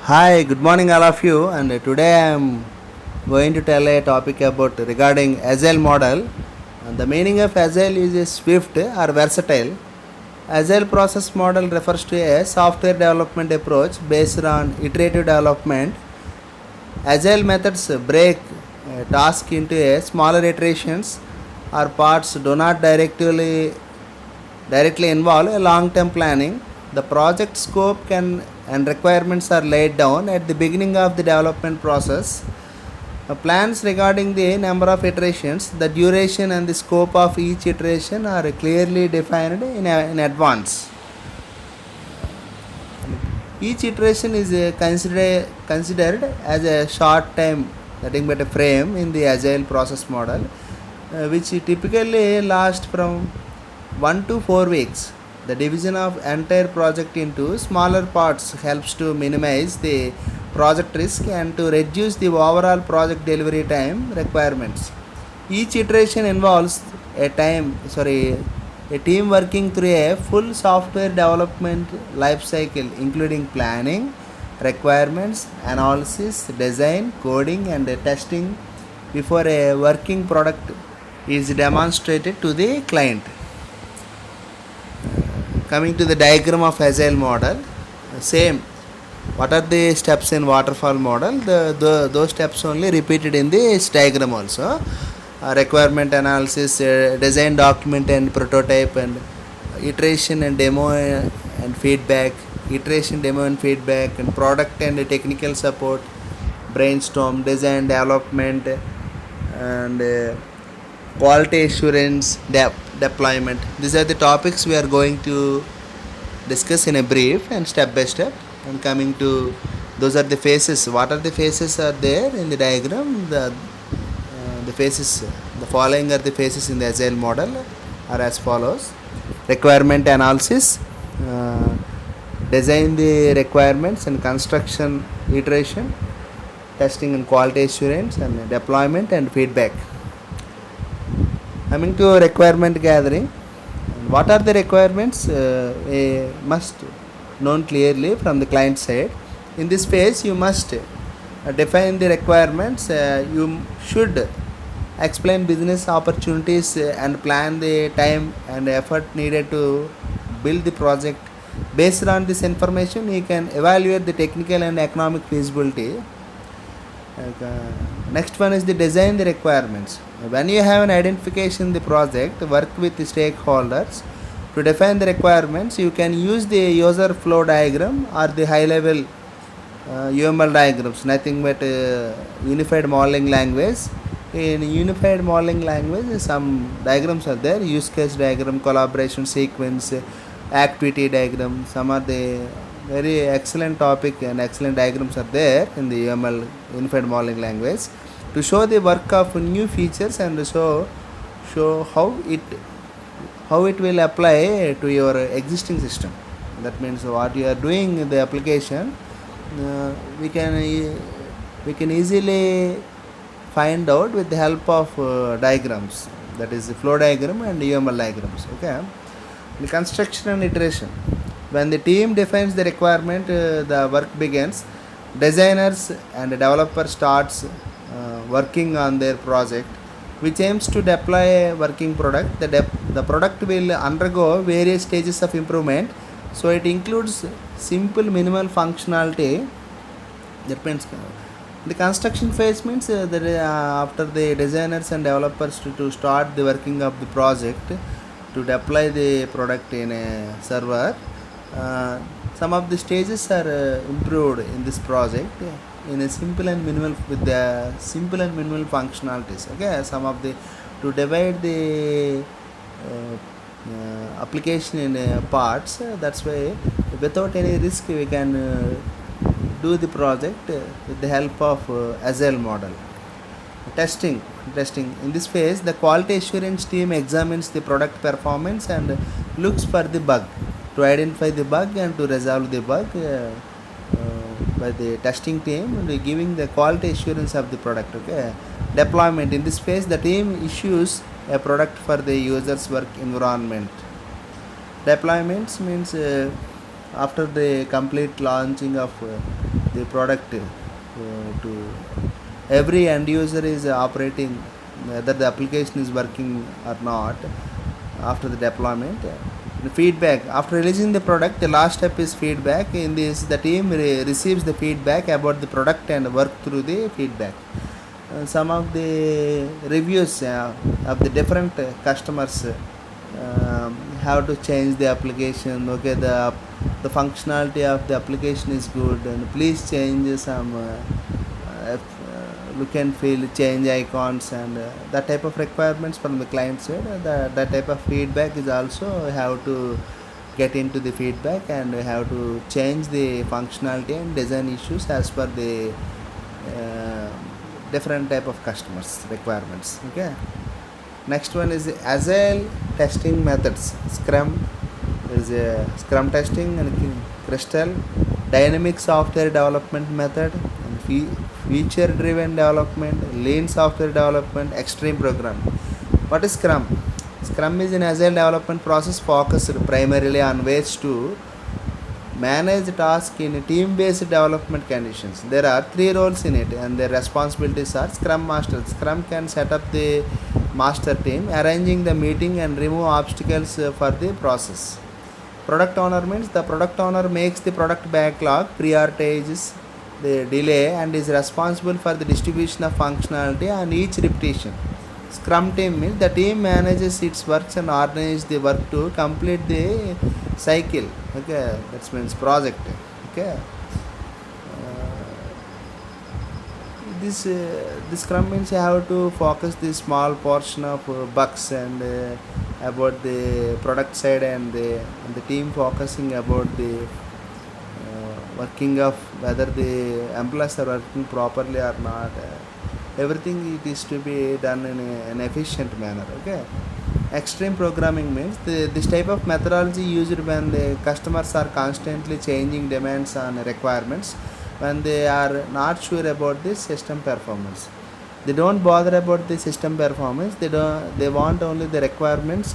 Hi, good morning, all of you. And today I am going to tell a topic about regarding agile model. And the meaning of agile is a swift or versatile. Agile process model refers to a software development approach based on iterative development. Agile methods break a task into a smaller iterations or parts do not directly involve a long-term planning. The project scope can and requirements are laid down at the beginning of the development process. Plans regarding the number of iterations, the duration and the scope of each iteration are clearly defined in advance. Each iteration is considered as a short time, nothing but a frame in the agile process model, which typically lasts from 1 to 4 weeks. The division of entire project into smaller parts helps to minimize the project risk and to reduce the overall project delivery time requirements. Each iteration involves a team working through a full software development life cycle, including planning, requirements, analysis, design, coding, and testing before a working product is demonstrated to the client. Coming to the diagram of agile model, same. What are the steps in waterfall model? Those steps only repeated in this diagram also. Requirement analysis, design document and prototype, and iteration and demo and feedback, iteration, demo and feedback, and product and technical support, brainstorm, design, development, and quality assurance, deployment. These are the topics we are going to discuss in a brief and step by step. And coming to those are the phases. What are the phases are there in the diagram? The phases, the following are the phases in the agile model are as follows: requirement analysis, uh, design the requirements and construction iteration, testing and quality assurance, and deployment and feedback. Coming to requirement gathering, what are the requirements? Must known clearly from the client side. In this phase, you must define the requirements. You should explain business opportunities and plan the time and effort needed to build the project. Based on this information, you can evaluate the technical and economic feasibility. Next one is the design the requirements. When you have an identification the project, work with the stakeholders to define the requirements. You can use the user flow diagram or the high level UML diagrams, nothing but unified modeling language. In unified modeling language, some diagrams are there: use case diagram, collaboration sequence, activity diagram. Some are the very excellent topic and excellent diagrams are there in the UML unified modeling language to show the work of new features and show how it will apply to your existing system. That means what you are doing in the application, uh, we can we can easily find out with the help of diagrams, that is the flow diagram and UML diagrams. Okay, the construction and iteration. When the team defines the requirement, the work begins. Designers and developer starts working on their project, which aims to deploy a working product. The product will undergo various stages of improvement. So it includes simple minimal functionality. That means the construction phase means that after the designers and developers to start the working of the project to deploy the product in a server. Some of the stages are improved in this project in a simple and minimal with the simple and minimal functionalities. Okay, some of the to divide the application in parts. That's why without any risk we can do the project with the help of agile model. Testing in this phase, the quality assurance team examines the product performance and looks for the bug to identify the bug and to resolve the bug by the testing team and giving the quality assurance of the product. Okay, deployment in this phase, the team issues a product for the user's work environment. Deployments means after the complete launching of the product, to every end user is operating, whether the application is working or not. After the deployment, the feedback after releasing the product, the last step is feedback. In this, the team receives the feedback about the product and work through the feedback. Some of the reviews of the different customers, have to change the application. Okay, the functionality of the application is good, and please change some look and feel, change icons, and that type of requirements from the client side. That type of feedback is also have to get into the feedback, and have to change the functionality and design issues as per the uh, different type of customers requirements. Okay, next one is the agile testing methods. Scrum, there is a scrum testing and crystal, dynamic software development method, and feature driven development, lean software development, extreme programming. What is scrum? Scrum is an agile development process focused primarily on ways to manage tasks in team-based development conditions. There are three roles in it, and their responsibilities are Scrum Master. Scrum can set up the master team, arranging the meeting and remove obstacles for the process. Product owner means the product owner makes the product backlog, prioritizes the delay, and is responsible for the distribution of functionality on each repetition. Scrum team means the team manages its works and organizes the work to complete the cycle. Okay, that means project. Okay, this scrum means you have to focus the small portion of bugs and about the product side, and the team focusing about the working of whether the employees are working properly or not. Everything it is to be done in an efficient manner. Okay, extreme programming means this type of methodology used when the customers are constantly changing demands on requirements, when they are not sure about the system performance. They don't bother about the system performance. They want only the requirements,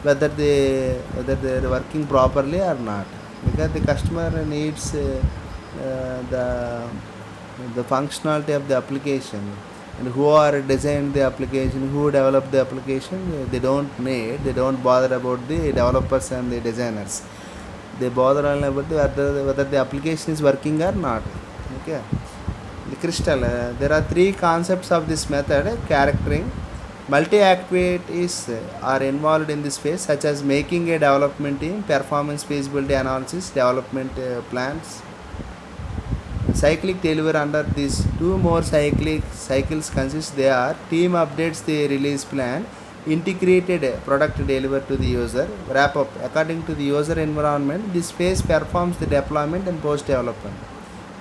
whether they are working properly or not, because the customer needs the functionality of the application, and who are designed the application, who develop the application, they don't bother about the developers and the designers. They bother only about whether the application is working or not. Okay, the crystal, there are three concepts of this method: charactering, multi activities are involved in this phase, such as making a development team, performance feasibility analysis, development plans, cyclic deliver. Under these two more cyclic cycles consist, they are team updates the release plan, integrated product deliver to the user, wrap up. According to the user environment, this phase performs the deployment and post development.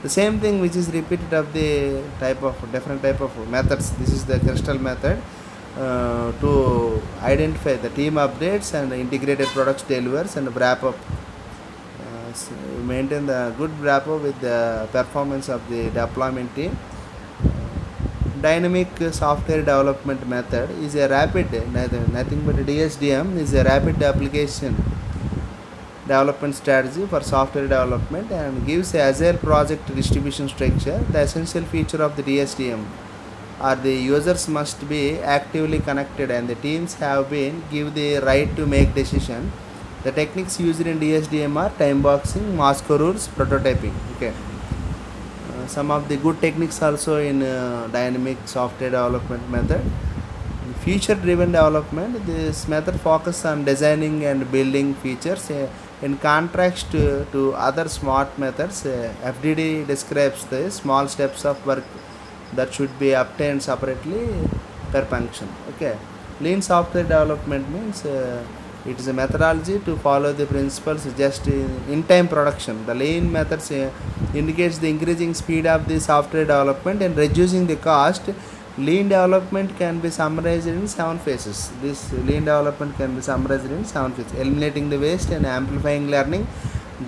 The same thing which is repeated of the type of different type of methods. This is the crystal method, to identify the team updates and integrated products delivers and wrap up. Maintain the good wrap up with the performance of the deployment team. Dynamic software development method is a rapid, nothing but DSDM is a rapid application development strategy for software development, and gives a agile project distribution structure. The essential feature of the DSDM are the users must be actively connected, and the teams have been give the right to make decision. The techniques used in DSDM are time boxing, Moscow rules, prototyping. Okay, some of the good techniques also in dynamic software development method. Feature driven development, this method focuses on designing and building features. In contrast to other smart methods, FDD describes the small steps of work that should be obtained separately per function. Okay, lean software development means it is a methodology to follow the principles just in time production. The lean methods indicates the increasing speed of the software development and reducing the cost. Lean development can be summarized in 7 phases. This lean development can be summarized in 7 phases: eliminating the waste and amplifying learning,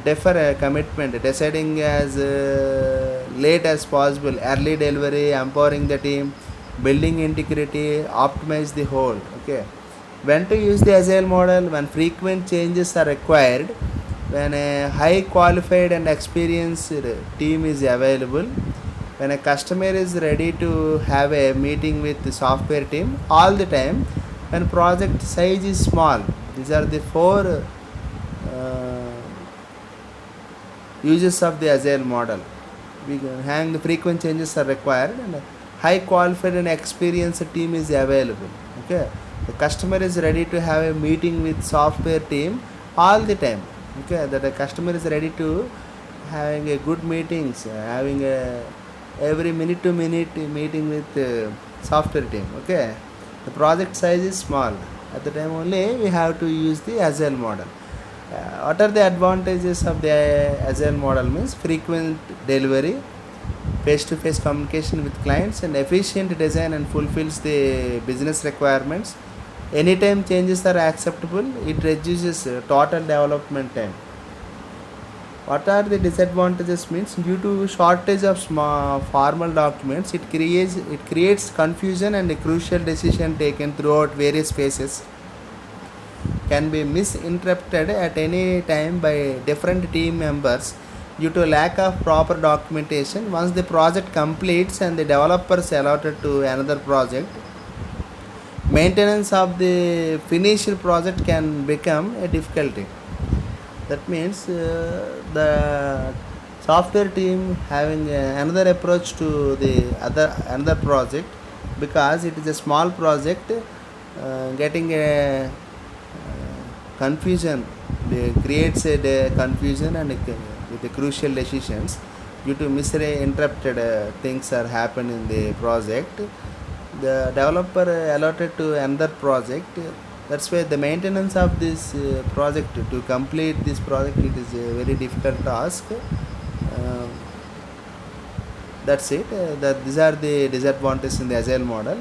defer commitment, deciding as late as possible, early delivery, empowering the team, building integrity, optimize the whole. Okay, when to use the agile model? When frequent changes are required, when a high qualified and experienced team is available, when a customer is ready to have a meeting with the software team all the time, when project size is small. These are the four uses of the agile model. We can hang the frequent changes are required and a high qualified and experienced team is available. Okay, the customer is ready to have a meeting with software team all the time. Okay, that the customer is ready to having a good meetings, having a every minute to minute meeting with software team. Okay, the project size is small. At the time only we have to use the agile model. What are the advantages of the agile model? Means frequent delivery, face-to-face communication with clients, and efficient design and fulfills the business requirements. Anytime changes are acceptable, it reduces total development time. What are the disadvantages? Means due to shortage of formal documents, it creates confusion and a crucial decision taken throughout various phases can be misinterpreted at any time by different team members due to lack of proper documentation. Once the project completes and the developers allotted to another project, maintenance of the finished project can become a difficulty. That means the software team having another approach to the another project, because it is a small project, getting a confusion, creates a confusion and with the crucial decisions due to misinterpreted things are happen in the project. The developer allotted to another project. That's why the maintenance of this project, to complete this project, it is a very difficult task. That's it. That these are the disadvantages in the agile model.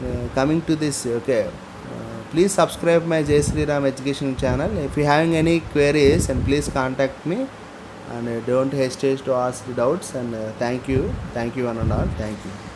And coming to this, okay, please subscribe my Jai Sri Ram education channel. If you having any queries, and please contact me, and don't hesitate to ask the doubts. And thank you one and all. Thank you.